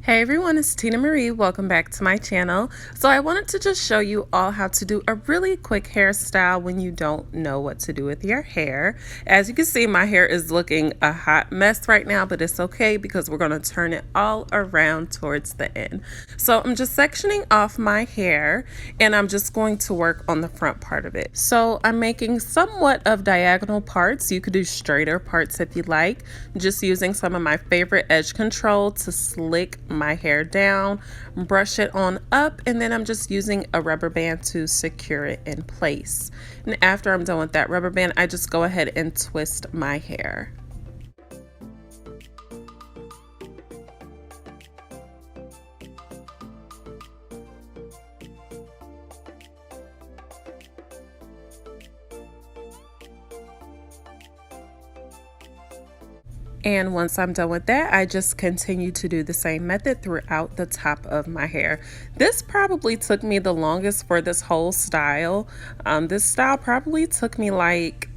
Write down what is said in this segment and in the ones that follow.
Hey everyone, it's Tina Marie. Welcome back to my channel. So I wanted to just show you all how to do a really quick hairstyle when you don't know what to do with your hair. As you can see, my hair is looking a hot mess right now, but it's okay because we're going to turn it all around towards the end. So I'm just sectioning off my hair and I'm just going to work on the front part of it. So I'm making somewhat of diagonal parts. You could do straighter parts if you like. Just using some of my favorite edge control to slick my hair down, brush it on up, and then I'm just using a rubber band to secure it in place. And after I'm done with that rubber band, I just go ahead and twist my hair. And once I'm done with that, I just continue to do the same method throughout the top of my hair. This probably took me the longest for this whole style. This style probably took me like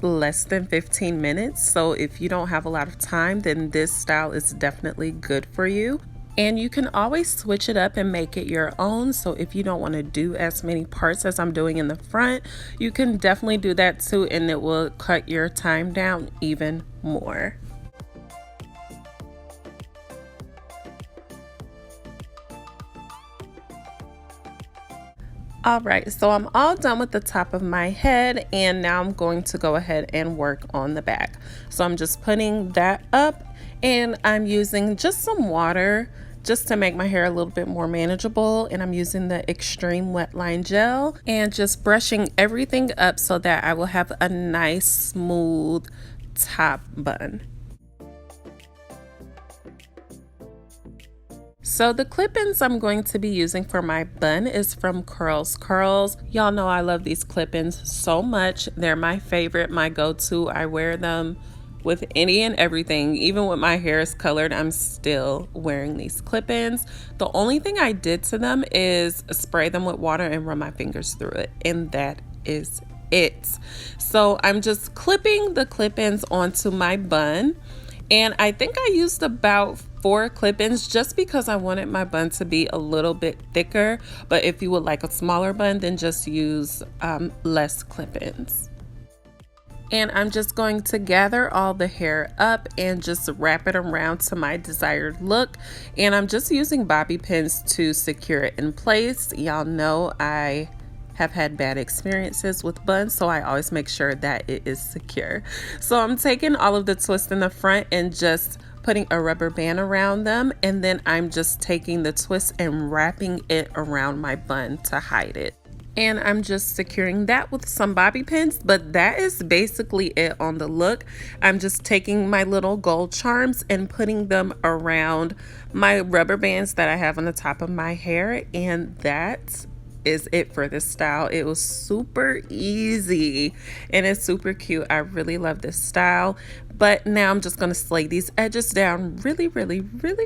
less than 15 minutes. So if you don't have a lot of time, then this style is definitely good for you. And you can always switch it up and make it your own. So if you don't want to do as many parts as I'm doing in the front, you can definitely do that too, and it will cut your time down even more. All right, so I'm all done with the top of my head, and now I'm going to go ahead and work on the back. So I'm just putting that up, and I'm using just some water just to make my hair a little bit more manageable, and I'm using the Extreme Wet Line Gel and just brushing everything up so that I will have a nice smooth top bun. So the clip-ins I'm going to be using for my bun is from CurlsCurls. Y'all know I love these clip-ins so much. They're my favorite, my go-to. I wear them with any and everything. Even when my hair is colored, I'm still wearing these clip-ins. The only thing I did to them is spray them with water and run my fingers through it, and that is it. So I'm just clipping the clip-ins onto my bun, and I think I used about 4 clip-ins just because I wanted my bun to be a little bit thicker. But if you would like a smaller bun, then just use less clip-ins. And I'm just going to gather all the hair up and just wrap it around to my desired look. And I'm just using bobby pins to secure it in place. Y'all know I have had bad experiences with buns, so I always make sure that it is secure. So I'm taking all of the twists in the front and just putting a rubber band around them, and then I'm just taking the twist and wrapping it around my bun to hide it. And I'm just securing that with some bobby pins, but that is basically it on the look. I'm just taking my little gold charms and putting them around my rubber bands that I have on the top of my hair, and that is it for this style. It was super easy and it's super cute. I really love this style. But now I'm just going to slay these edges down really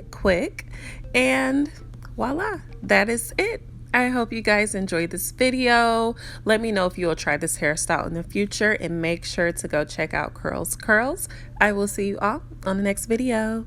quick, and voila, that is it. I hope you guys enjoyed this video. Let me know if you will try this hairstyle in the future, and make sure to go check out CurlsCurls. I will see you all on the next video.